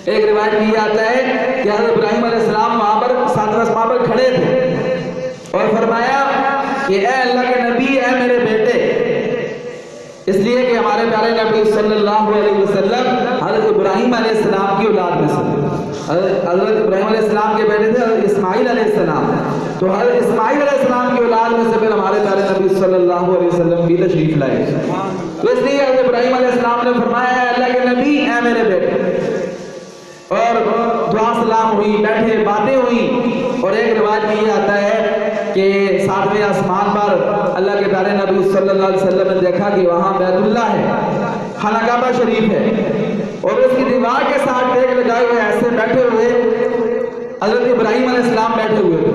ایک روایت میں یہ آتا ہے کہ حضرت ابراہیم علیہ السلام وہاں پر ساتواں آسمان پر کھڑے تھے اور فرمایا کہ اے اللہ کے نبی، اے میرے بیٹے، اس لیے کہ ہمارے پیارے نبی صلی اللہ علیہ وسلم حضرت ابراہیم علیہ السلام کی اولاد میں سے، حضرت ابراہیم علیہ السلام کے بیٹے تھے حضرت اسماعیل علیہ السلام، تو حضرت اسماعیل علیہ السلام کی اولاد میں سے پھر ہمارے پیارے نبی صلی اللہ علیہ وسلم بھی تشریف لائے، تو اس لیے حضرت ابراہیم علیہ السلام نے فرمایا اے اللہ کے نبی، اے میرے بیٹے، اور دعا سلام ہوئی، بیٹھے باتیں ہوئی، اور ایک روایت میں یہ آتا ہے کہ ساتویں آسمان پر اللہ کے پیارے نبی صلی اللہ علیہ وسلم نے دیکھا کہ وہاں بیت اللہ ہے، خانہ کعبہ شریف ہے، اور اس کی دیوار کے ساتھ ٹیک لگائے ہوئے ایسے بیٹھے ہوئے حضرت ابراہیم علیہ السلام بیٹھے ہوئے تھے،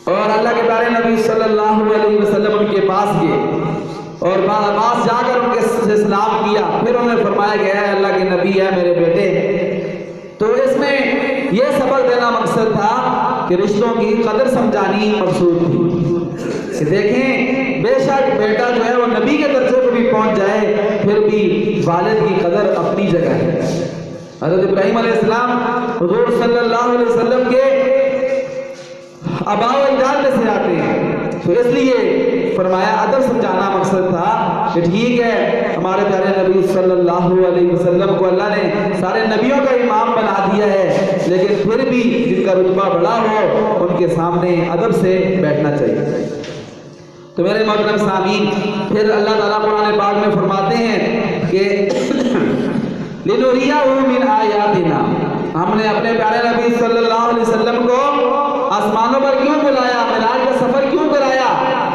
اور اللہ کے پیارے نبی صلی اللہ علیہ وسلم ان کے پاس گئے اور پاس جا کر ان کے سلام کیا، پھر انہوں نے فرمایا کہ اے اللہ کے نبی، اے میرے بیٹے۔ تو اس میں یہ سبق دینا مقصد تھا کہ رشتوں کی قدر سمجھانی مقصود تھی کہ دیکھیں بے شک بیٹا جو ہے وہ نبی کے درجے کو بھی پہنچ جائے، پھر بھی والد کی قدر اپنی جگہ ہے۔ حضرت ابراہیم علیہ السلام حضور صلی اللہ علیہ وسلم کے آباء و اجداد میں سے آتے ہیں، تو اس لیے فرمایا ادب سمجھانا مقصد تھا کہ ٹھیک ہے ہمارے پیارے نبی صلی اللہ علیہ وسلم کو اللہ نے سارے نبیوں کا امام بنا دیا ہے، لیکن پھر بھی جن کا رتبہ بڑا ہو ان کے سامنے ادب سے بیٹھنا چاہیے۔ تو میرے محترم سامعین، پھر اللہ تعالیٰ قرآن پاک میں فرماتے ہیں کہ لِنُرِيَهُ مِنْ آيَاتِنَا، ہم نے اپنے پیارے نبی صلی اللہ علیہ وسلم کو آسمانوں پر کیوں بلایا، معراج کا سفر کیوں کرایا؟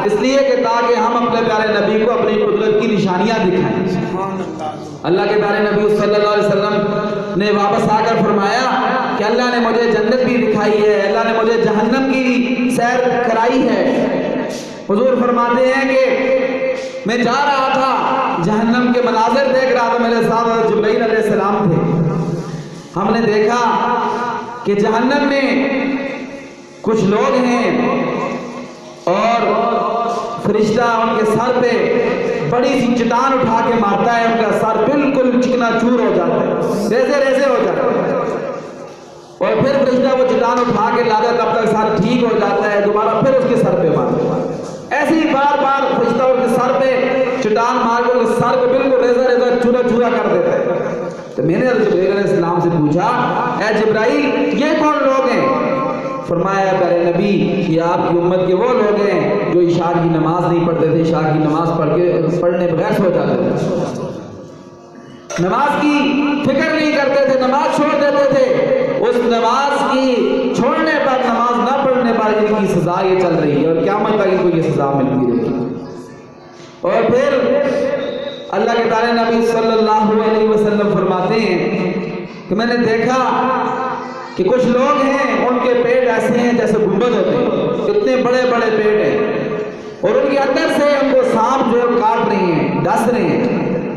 اس لیے کہ تاکہ ہم اپنے پیارے نبی کو اپنی قدرت کی نشانیاں دکھائیں۔ اللہ کے پیارے نبی صلی اللہ علیہ وسلم نے واپس آ کر فرمایا کہ اللہ نے مجھے جنت بھی دکھائی ہے، اللہ نے مجھے جہنم کی سیر کرائی ہے۔ حضور فرماتے ہیں کہ میں جا رہا تھا، جہنم کے مناظر دیکھ رہا تھا، میرے ساتھ حضرت جبرائیل علیہ السلام تھے، ہم نے دیکھا کہ جہنم میں کچھ لوگ ہیں اور فرشتہ ان کے سر پہ بڑی سی چٹان اٹھا کے مارتا ہے، ان کا سر بالکل چکنا چور ہو جاتا ہے، ریزے ریزے ہو جاتا ہے، اور پھر فرشتہ وہ چٹان اٹھا کے لاتا ہے، تب تک سر ٹھیک ہو جاتا ہے، دوبارہ پھر اس کے سر پہ مارتا ہے، ایسے ہی بار بار فرشتہ ان کے سر پہ چٹان مار کے ان کے سر کو بالکل ریزا ریزا چورا چورا کر دیتا ہے۔ تو میں نے حضرت جبرائیل علیہ السلام سے پوچھا اے جبرائیل یہ کون لوگ ہیں؟ فرمایا پیارے نبی یہ آپ کی امت کے وہ لوگ ہیں جو عشاء کی نماز نہیں پڑھتے تھے، عشاء کی نماز پڑھنے بغیر سو جاتے تھے، نماز کی فکر نہیں کرتے تھے، نماز چھوڑ دیتے تھے، اس نماز کی چھوڑنے پر، نماز نہ پڑھنے پر ان کی سزا یہ چل رہی ہے اور قیامت تک ان کو یہ سزا ملتی رہے گی۔ اور پھر اللہ کے پیارے نبی صلی اللہ علیہ وسلم فرماتے ہیں کہ میں نے دیکھا کہ کچھ لوگ ہیں ان کے پیٹ ایسے ہیں جیسے گنبد ہوتے ہیں، اتنے بڑے بڑے پیٹ ہیں، اور ان کے اندر سے ان کو سانپ جو ہے کاٹ رہے ہیں، ڈس رہے ہیں۔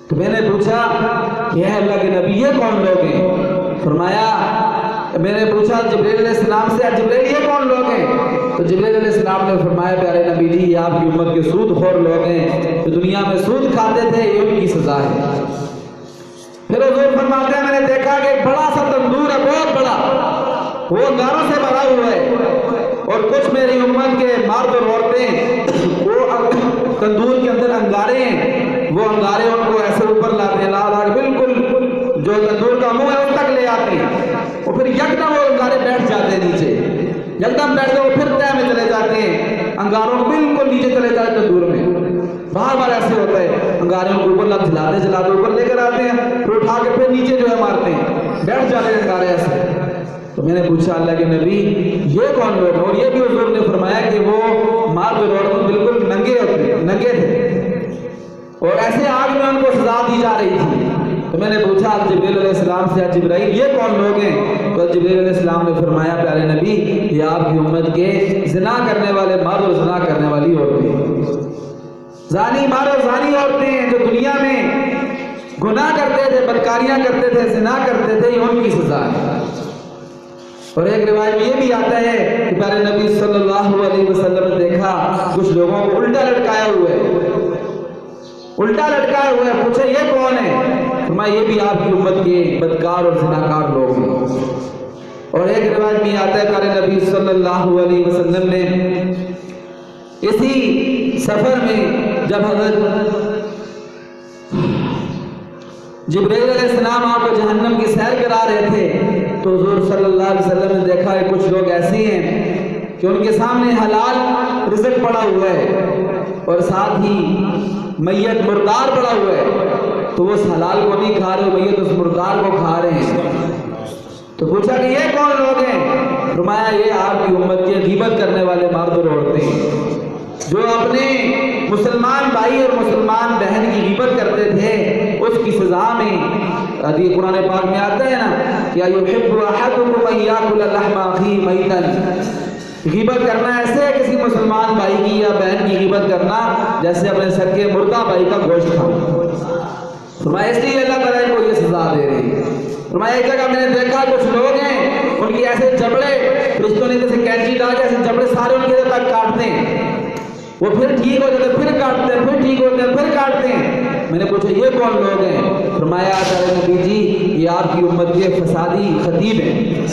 تو میں نے پوچھا کہ اے اللہ کے نبی یہ کون لوگ ہیں؟ فرمایا میں نے پوچھا جبرائیل علیہ السلام سے جبرائیل یہ کون لوگ ہیں؟ تو جبرائیل علیہ السلام نے فرمایا پیارے نبی جی یہ آپ کی امت کے سود خور لوگ ہیں جو دنیا میں سود کھاتے تھے، یہ ان کی سزا ہے۔ پھر حضور فرماتے ہیں میں نے دیکھا کہ ایک بڑا سا تندور ہے، بہت بڑا، وہ انگاروں سے بھرا ہوا ہے، اور کچھ میری امت کے مرد اور عورتیں وہ تندور کے اندر انگارے ہیں، وہ انگارے ان کو ایسے اوپر لاتے ہیں، لا لا بالکل جو تندور کا منہ ہے اس تک لے آتے ہیں، اور پھر یکدم وہ انگارے بیٹھ جاتے ہیں نیچے، یکدم بیٹھ کے وہ پھر تہ میں چلے جاتے ہیں، انگاروں بالکل نیچے چلے جاتے ہیں تندور میں۔ بار بار ایسے ہوتا ہے، انگاروں کو اوپر لگ جلاتے جلاتے اوپر لے کر آتے ہیں، پھر اٹھا کے پھر نیچے جو ہے مارتے ہیں، بیٹھ جاتے ہیں انگارے ایسے۔ تو میں نے پوچھا اللہ کے نبی یہ کون لوگ ہیں؟ اور یہ بھی حضور نے فرمایا کہ وہ مرد اور عورت بالکل ننگے تھے، اور ایسے آگ میں ان کو سزا دی جا رہی تھی۔ تو میں نے پوچھا جبرائیل علیہ السلام سے جبرائیل یہ کون لوگ ہیں؟ تو جبرائیل علیہ السلام نے فرمایا پیارے نبی یہ آپ کی امت کے زنا کرنے والے مرد اور زنا کرنے والی عورتیں، زانی مرد اور زانی عورتیں ہیں جو دنیا میں گناہ کرتے تھے، بدکاریاں کرتے تھے، زنا کرتے تھے، یہ ان کی سزا ہے۔ اور ایک روایت میں یہ بھی آتا ہے کہ پیارے نبی صلی اللہ علیہ وسلم نے دیکھا کچھ لوگوں کو الٹا لٹکایا ہوا ہے، الٹا لٹکائے ہوئے ہیں. پوچھا یہ کون ہے؟ فرمایا یہ بھی آپ کی امت کے بدکار اور زناکار لوگ ہیں. اور ایک روایت میں آتا ہے پیارے نبی صلی اللہ علیہ وسلم نے اسی سفر میں جب حضرت جبرائیل علیہ السلام آپ کو جہنم کی سیر کرا رہے تھے تو حضور صلی اللہ علیہ وسلم نے دیکھا ہے کچھ لوگ ایسے ہیں کہ ان کے سامنے حلال رزق پڑا ہوا ہے اور ساتھ ہی میت مردار پڑا ہوا ہے، تو وہ اس حلال کو نہیں کھا رہے، میت اس مردار کو کھا رہے ہیں. تو پوچھا کہ یہ کون لوگ ہیں؟ فرمایا یہ آپ کی امت کے غیبت کرنے والے مرد اور عورتیں ہیں جو اپنے مسلمان بھائی اور مسلمان بہن کی غیبت کرتے تھے. اس کی سزا میں حدیث قرآن پاک میں آتا ہے نا یا یحب احدکم ان یاکل لحم اخیہ میتا، غیبت کرنا ایسے ہے کسی مسلمان بھائی کی یا بہن کی غیبت کرنا جیسے اپنے سکے مردہ بھائی کا گوشت کھانا. فرمایا اس لیے اللہ تعالیٰ کو یہ سزا دے رہی ہے. فرمایا ایک جگہ میں نے دیکھا کچھ لوگ ہیں ان کی ایسے جبڑے فرشتوں نے جیسے کینچی ڈال کے ایسے جبڑے سارے ان کے تک کاٹتے ہیں، وہ پھر ٹھیک ہو جاتے ہیں، پھر کاٹتے ہیں، پھر ٹھیک ہوتے ہیں، پھر کاٹتے ہیں. میں نے پوچھا یہ کون لوگ ہیں؟ فرمایا پیارے نبی جی یہ آپ کی امت کے فسادی خطیب ہیں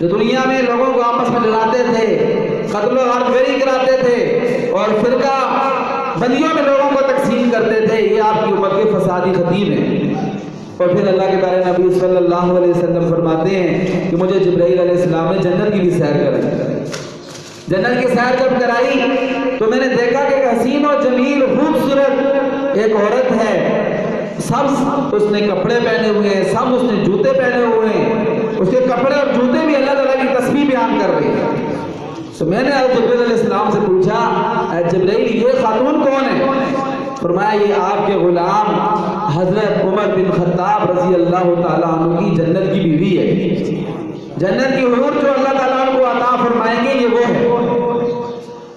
جو دنیا میں لوگوں کو آپس میں لڑاتے تھے، قتل و غارت گری کراتے تھے اور فرقہ بندیوں میں لوگوں کو تقسیم کرتے تھے. یہ آپ کی امت کے فسادی خطیب ہیں. اور پھر اللہ کے پیارے نبی صلی اللہ علیہ وسلم فرماتے ہیں کہ مجھے جبرائیل علیہ السلام نے جنت کی بھی سیر کرائی. جنت کی سیر جب کرائی تو میں نے دیکھا کہ ایک حسین و جمیل خوبصورت ایک عورت ہے، سب اس نے کپڑے پہنے ہوئے ہیں، سب اس نے جوتے پہنے ہوئے ہیں، اس کے کپڑے اور جوتے بھی اللہ تعالیٰ کی تسبیح بیان کر رہے ہیں. تو میں نے جبرائیل علیہ السلام سے پوچھا اے جبرائیل یہ خاتون کون ہے؟ فرمایا یہ آپ کے غلام حضرت عمر بن خطاب رضی اللہ تعالیٰ عنہ کی جنت کی بیوی ہے. جنت کی حور جو اللہ تعالیٰ عنہ کو عطا فرمائیں گے یہ وہ ہے.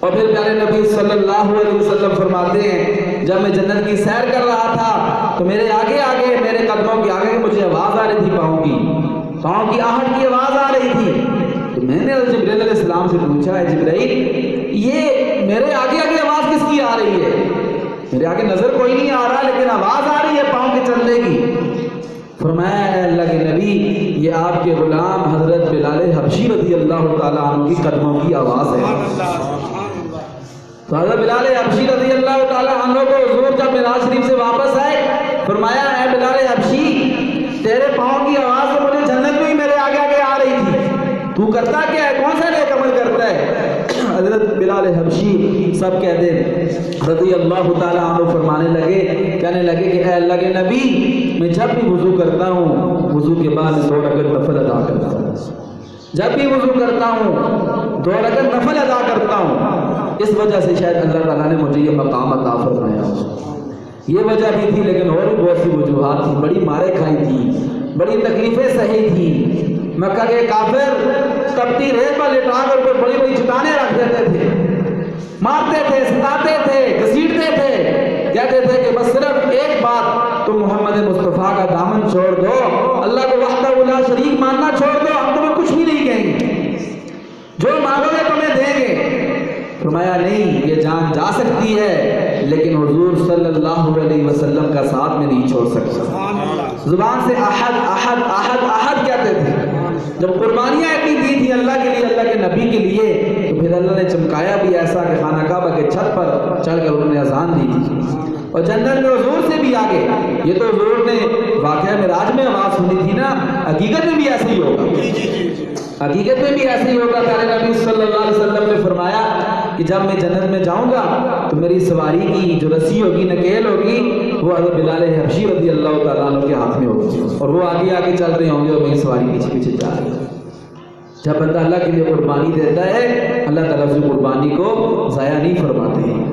اور پھر پیارے نبی صلی اللہ علیہ وسلم فرماتے ہیں جب میں جنت کی سیر کر رہا تھا تو میرے آگے آگے میرے قدموں کے آگے مجھے آواز آ رہی تھی، پاؤں کی آہٹ کی آواز آ رہی تھی. تو میں نے جبرائیل علیہ السلام سے پوچھا ہے جبرائیل یہ میرے آگے آگے آواز کس کی آ رہی ہے؟ میرے آگے نظر کوئی نہیں آ رہا لیکن آواز آ رہی ہے پاؤں کے چلنے کی. فرمایا اے اللہ کے نبی یہ آپ کے غلام حضرت بلال حبشی رضی اللہ تعالیٰ عنہ کی قدموں کی آواز ہے. تو حضرت بلال حبشی رضی اللہ تعالیٰ عنہ کو حضور جب معراج شریف سے واپس آئے فرمایا اے بلال حبشی تیرے پاؤں کی آواز تو مجھے جنت میں ہی میرے آگے آگے آ رہی تھی، تو کرتا کیا ہے، کون سا نیک عمل کرتا ہے؟ حضرت بلال حبشی سب کہتے ہیں رضی اللہ تعالیٰ عنہ فرمانے لگے کہنے لگے کہ اے اللہ کے نبی میں جب بھی وضو کرتا ہوں وضو کے بعد 2 رکعت نفل ادا کرتا ہوں، جب بھی وضو کرتا ہوں 2 رکعت نفل ادا کرتا ہوں. اس وجہ سے شاید اللہ تعالیٰ نے مجھے یہ مقام عطا فرمایا. یہ وجہ بھی تھی لیکن اور بھی بہت سی وجوہات تھی. بڑی مارے کھائی تھی، بڑی تکلیفیں سہی تھی. مکہ کے کافر تپتی ریت پر لٹا کر کوئی بڑی بڑی چٹانیں رکھ دیتے تھے، مارتے تھے، ستاتے تھے، گھسیٹتے تھے، کہتے تھے کہ بس صرف ایک بات تم محمد مصطفیٰ کا دامن چھوڑ دو، اللہ کو وحدہ لا شریک ماننا چھوڑ دو، ہم تمہیں کچھ بھی نہیں کہیں گے، جو مانگو گے تمہیں دیں گے. فرمایا نہیں یہ جان جا سکتی ہے لیکن حضور صلی اللہ علیہ وسلم کا ساتھ میں نہیں چھوڑ سکتا. زبان سے احد احد احد احد کہتے تھے. جب قربانیاں اتنی دی تھی اللہ کے لیے، اللہ کے نبی کے لیے، تو پھر اللہ نے چمکایا بھی ایسا کہ خانہ کعبہ کے چھت پر چڑھ کر انہوں نے اذان دی تھی. اور جنت میں حضور سے بھی آگے. یہ تو حضور نے واقعہ معراج میں آواز سنی تھی نا، حقیقت میں بھی ایسے ہی ہوگا، حقیقت میں بھی ایسے ہی ہوگا. پیارے نبی صلی اللہ علیہ وسلم نے فرمایا کہ جب میں جنت میں جاؤں گا تو میری سواری کی جو رسی ہوگی، نکیل ہوگی، وہ حضرت بلال حبشی رضی اللہ تعالیٰ عنہ کے ہاتھ میں ہوگی اور وہ آگے آگے چل رہے ہوں گے اور میری سواری پیچھے پیچھے جا رہی ہے. جب بندہ اللہ کے لیے قربانی دیتا ہے اللہ تعالیٰ اس قربانی کو ضائع نہیں فرماتے ہیں.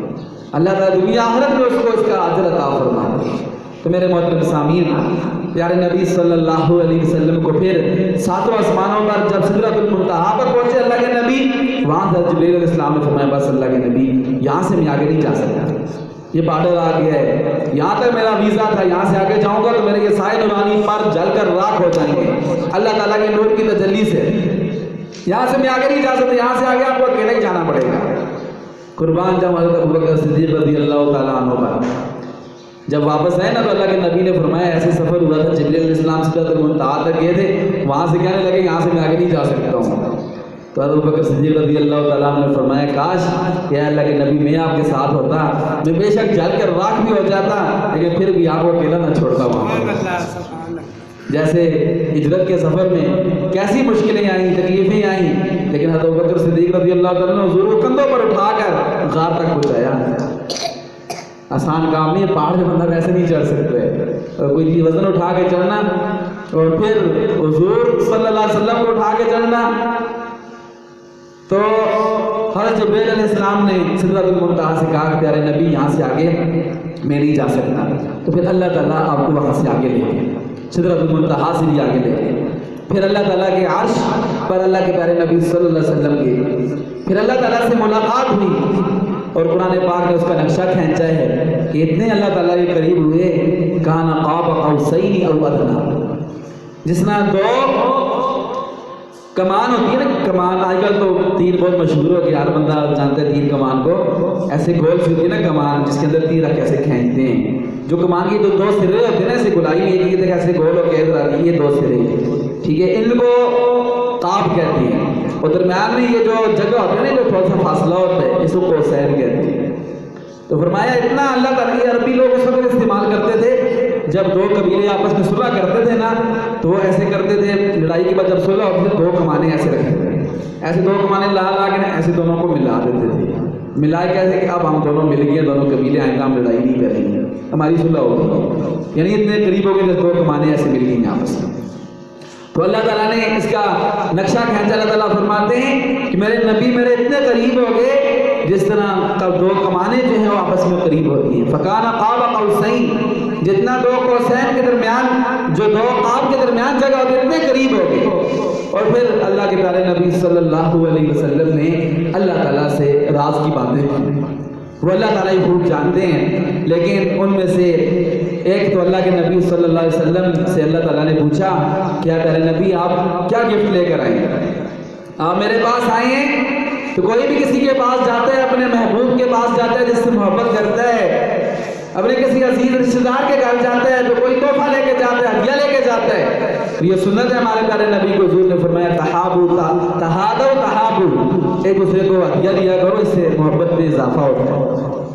اللہ تعالیٰ دنیا آخرت میں اس کو اس کا اجر عطا فرماتے ہیں. تو میرے محترم سامعین پیارے نبی صلی اللہ علیہ وسلم کو پھر 7 آسمانوں پر جب سدرۃ المنتہا پر پہنچے اللہ کے نبی، وہاں سے جبرائیل علیہ السلام نے فرمایا بس اللہ کے نبی یہاں سے میں آگے نہیں جا سکتا، یہ بارڈر آ گیا ہے، یہاں تک میرا ویزا تھا، یہاں سے آگے جاؤں گا تو میرے یہ سائے نورانی پر جل کر راکھ ہو جائیں گے اللہ تعالیٰ کے نور کی تجلی سے. یہاں سے میں آگے نہیں جا سکتا، یہاں سے آگے آپ کو اکیلا ہی جانا پڑے گا. قربان جاؤں حضرت ابوبکر صدیق رضی اللہ تعالیٰ عنہ پر جب واپس آئے نا تو اللہ کے نبی نے فرمایا ایسے سفر ہوا تھا، جبریل علیہ السلام سدرۃ المنتہا تک گئے تھے، وہاں سے کہنے لگے یہاں سے میں آگے نہیں جا سکتا ہوں۔ تو حضرت ابوبکر صدیق رضی اللہ تعالیٰ عنہ نے فرمایا کاش کہ اللہ کے نبی میں آپ کے ساتھ ہوتا، میں بے شک جل کر راکھ بھی ہو جاتا لیکن پھر بھی آپ کو اکیلا نہ چھوڑتا وہاں۔ جیسے ہجرت کے سفر میں کیسی مشکلیں آئیں، تکلیفیں آئیں، لیکن حضرت ابوبکر صدیق رضی اللہ تعالیٰ نے حضور کو کندھوں پر اٹھا کر غار تک پہنچایا۔ آسان کام نہیں ہے، پہاڑ پہ بندہ ویسے نہیں چڑھ سکتے، کوئی وزن اٹھا کے چڑھنا اور پھر حضور صلی اللہ علیہ وسلم کو اٹھا کے چڑھنا۔ تو حضرت جبریل علیہ السلام نے سدرۃ المنتہا سے کہا کہ پیارے نبی یہاں سے آگے میں نہیں جا سکتا، تو پھر اللہ تعالیٰ آپ کو وہاں سے آگے لے گئے، سدرۃ المنتہا سے بھی آگے لے گئے، پھر اللہ تعالیٰ کے عرش پر اللہ کے پیارے نبی صلی اللہ علیہ وسلم کے پھر اللہ تعالیٰ سے ملاقات ہوئی، اور قرآن پاک نے اس کا نقشہ کھینچا ہے کہ اتنے اللہ تعالیٰ کے قریب ہوئے، کان قاب قوسین او ادنی، جس طرح دو کمان ہوتی ہے نا، کمان آج کل تو تیر بہت مشہور ہو گیا، ہر بندہ جانتا ہے تیر کمان کو، ایسے گول سی ہوتی ہے نا کمان جس کے اندر تیر رکھ کیسے کھینچتے ہیں، جو کمان کی دو سرے ہوتے ہیں نا ایسے گلائی ایک ایک ایسے گول ہو کے یہ دو سرے، ٹھیک ہے، ان کو قاب کہتے ہیں، اور درمیان میں یہ جو جگہ ہوتی ہے نا جو تھوڑا سا فاصلہ ہوتا ہے اس کو قوسین کہتے ہیں۔ تو فرمایا اتنا اللہ تعالیٰ یہ عربی لوگ اس وقت استعمال کرتے تھے جب دو قبیلے آپس میں صلح کرتے تھے نا تو وہ ایسے کرتے تھے، لڑائی کے بعد جب صلح ہوتی تھی دو کمانے ایسے رکھتے تھے، ایسے دو کمانے لا کے نا ایسے دونوں کو ملا دیتے تھے، ملائے کیسے کہ اب ہم دونوں مل گئے، دونوں قبیلے آئندہ ہم لڑائی نہیں کریں گے، ہماری صلح ہوگی، یعنی اتنے قریب ہو گئے جب دو کمانے ایسے مل گئی آپس میں۔ تو اللہ تعالیٰ نے اس کا نقشہ کھینچا، اللہ تعالیٰ فرماتے ہیں کہ میرے نبی میرے اتنے قریب ہو گئے جس طرح دو کمانے جو ہیں وہ آپس میں قریب ہوتی ہیں، فکان قاب قوسین، جتنا دو قوسین کے درمیان جو دو قاب کے درمیان جگہ ہوتی ہے اتنے قریب ہو گئے۔ اور پھر اللہ کے پیارے نبی صلی اللہ علیہ وسلم نے اللہ تعالیٰ سے راز کی باتیں کی، وہ اللہ تعالیٰ ہی خوب جانتے ہیں، لیکن ان میں سے ایک تو اللہ کے نبی صلی اللہ علیہ وسلم سے اللہ تعالیٰ نے پوچھا کیا پیارے نبی آپ کیا گفٹ لے کر آئے ہیں؟ آپ میرے پاس آئے ہیں تو کوئی بھی کسی کے پاس جاتا ہے، اپنے محبوب کے پاس جاتا ہے جس سے محبت کرتا ہے، اپنے کسی عزیز رشتہ دار کے گھر جاتا ہے تو کوئی تحفہ لے کے جاتا ہے، ہدیہ لے کے جاتا ہے، یہ سنت ہے ہمارے پیارے نبی کو حضور نے فرمایا تحادو تحابو، ایک دوسرے کو ہدیہ دیا کرو، اس سے محبت میں اضافہ ہوتا ہے۔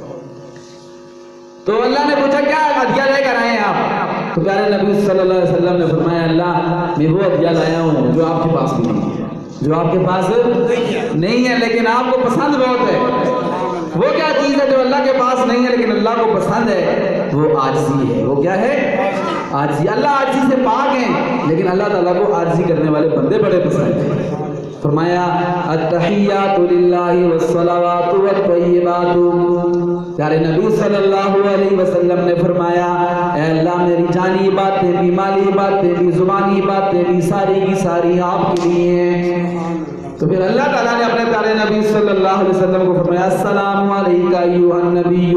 تو اللہ نے پوچھا کیا ہدیہ لے کر آئے ہیں آپ؟ تو پیارے نبی صلی اللہ علیہ وسلم نے فرمایا اللہ میں وہ ہدیہ لایا ہوں جو آپ کے پاس بھی نہیں ہے، جو آپ کے پاس نہیں ہے لیکن آپ کو پسند بہت ہے۔ وہ کیا چیز ہے جو اللہ کے پاس نہیں ہے لیکن اللہ کو پسند ہے؟ وہ عاجزی ہے۔ وہ کیا ہے؟ عاجزی۔ اللہ عاجزی سے پاک ہیں لیکن اللہ تعالیٰ کو عاجزی کرنے والے بندے بڑے پسند ہیں۔ فرمایا التحیات للہ والصلوات والطیبات، پیارے نبی صلی اللہ علیہ وسلم نے فرمایا اے اللہ میری جانی باتیں بھی، مالی باتیں بھی، زبانی باتیں بھی، ساری کی ساری آپ کے لیے ہیں۔ تو پھر اللہ تعالیٰ نے اپنے پیارے نبی صلی اللہ علیہ وسلم کو فرمایا السلام علیکہ ایھا النبی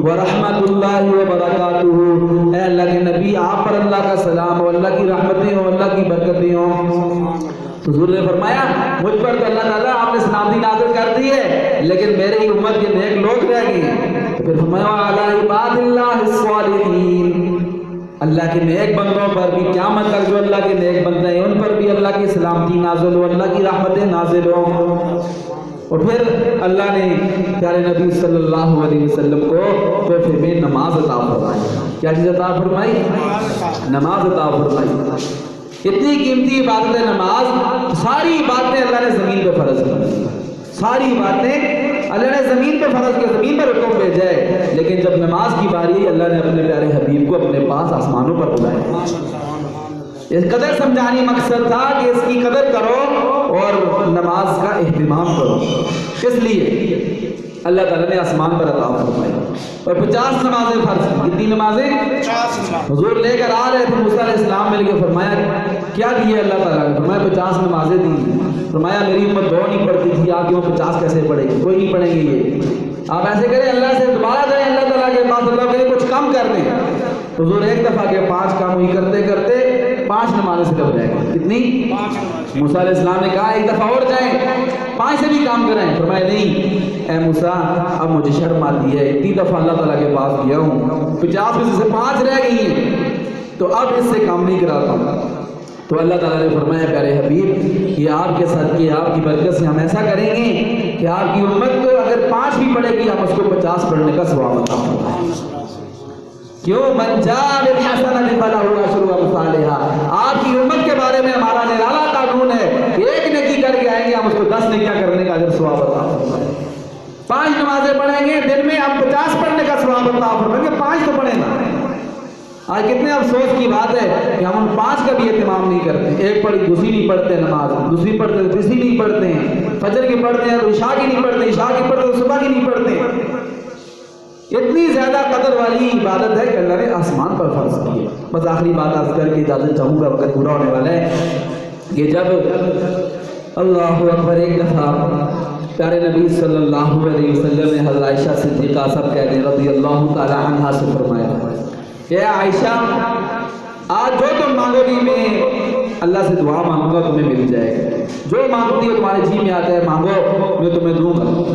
ورحمۃ اللہ وبرکاتہ، اے اللہ کے نبی آپ پر اللہ کا سلام ہو، اللہ کی رحمتیں ہوں، اللہ کی برکتیں ہوں۔ حضور نے فرمایا مجھ پر تو اللہ تعالیٰ آپ نے سلامتی نازل کر دی ہے لیکن میرے ہی امت کے نیک لوگ رہ گئے ہیں۔ تو پھر فرمایا علی عباد اللہ الصالحین، اللہ کے نیک بندوں پر بھی قیامت تک جو اللہ کے نیک بندے ہیں ان پر بھی اللہ کی سلامتی نازل ہو، اللہ کی رحمتیں نازل ہو۔ اور پھر اللہ نے پیارے نبی صلی اللہ علیہ وسلم کو تحفے میں نماز عطا فرمائی۔ کیا چیز عطا فرمائی؟ نماز عطا فرمائی۔ اتنی قیمتی عبادت ہے نماز، ساری باتیں اللہ نے زمین پہ فرض کی، ساری باتیں اللہ نے زمین پہ فرض کی، زمین پر حکم بھیجا ہے، لیکن جب نماز کی باری اللہ نے اپنے پیارے حبیب کو اپنے پاس آسمانوں پر بلایا۔ اس قدر سمجھانی مقصد تھا کہ اس کی قدر کرو اور نماز کا اہتمام کرو۔ اس لیے اللہ تعالیٰ نے آسمان پر عطا فرمائی اور 50 نمازیں فرض کی۔ کتنی نمازیں؟ 50۔ حضور لے کر آ رہے تھے، موسیٰ علیہ السلام مل کے فرمایا کیا دیے اللہ تعالیٰ نے؟ فرمایا 50 نمازیں دی۔ فرمایا میری امت 2 نہیں پڑھتی تھی، آپ کی 50 کیسے پڑھے گی؟ کوئی نہیں پڑھیں گے یہ۔ آپ ایسے کریں اللہ سے دوبارہ جائیں اللہ تعالیٰ کے پاس، اللہ کے کچھ کم کر دیں۔ حضور ایک دفعہ کے 5 کام ہوئی کرتے کرتے 5 نمازیں صرف رہ گئے۔ کتنی؟ موسیٰ علیہ السلام نے کہا ایک دفعہ اور جائیں، 5 سے بھی کام کریں. فرمایا نہیں اے موسیٰ اب مجھے شرم آتی ہے، اتنی دفعہ اللہ تعالیٰ کے پاس گیا ہوں، 50 میں سے 5 رہ گئی ہیں، تو اب اس سے کام نہیں کراتا ہوں. تو اللہ تعالیٰ نے فرمایا پیارے حبیب یہ آپ کے صدقے آپ کی برکت سے ہم ایسا کریں گے کہ آپ کی امت کو اگر 5 بھی پڑھے گی ہم اس کو 50 پڑھنے کا ثواب عطا فرمائیں. کیوں؟ من جاء بالحسنۃ فلہ عشر امثالها. آپ کی امت کے بارے میں ہمارا نرالا قانون ہے کہ ایک نیکی کر کے آئیں گے ہم اس کو 10 نیکیاں کرنے کا اجر ثواب عطا فرمائیں. 5 نمازیں پڑھیں گے دن میں ہم 50 پڑھنے کا ثواب عطا فرمائیں گے. 5 تو پڑھیں نا. آج کتنے افسوس کی بات ہے کہ ہم ان 5 کا بھی اہتمام نہیں کرتے. ایک پڑھی دوسری نہیں پڑھتے نماز، دوسری پڑھتے تیسری نہیں پڑھتے ہیں، فجر کی پڑھتے ہیں تو عشاء کی نہیں پڑھتے، عشاء کی پڑھتے تو صبح کی نہیں پڑھتے. اتنی زیادہ قدر والی عبادت ہے کہ اللہ نے آسمان پر فرض کی ہے. بس آخری بات عرض کر کے اجازت چاہوں گا، وقت پورا ہونے والا ہے، کہ جب اللہ اکبر ایک دفعہ پیارے نبی صلی اللہ علیہ وسلم نے حضرت عائشہ صدیقہ سب کہتے ہیں رضی اللہ تعالی عنہا سے فرمایا کہ عائشہ آج جو تم مانگو گی میں اللہ سے دعا مانگوں گا تمہیں مل جائے گا. جو مانگتی ہو تمہارے جی میں آتا ہے مانگو میں تمہیں دوں گا.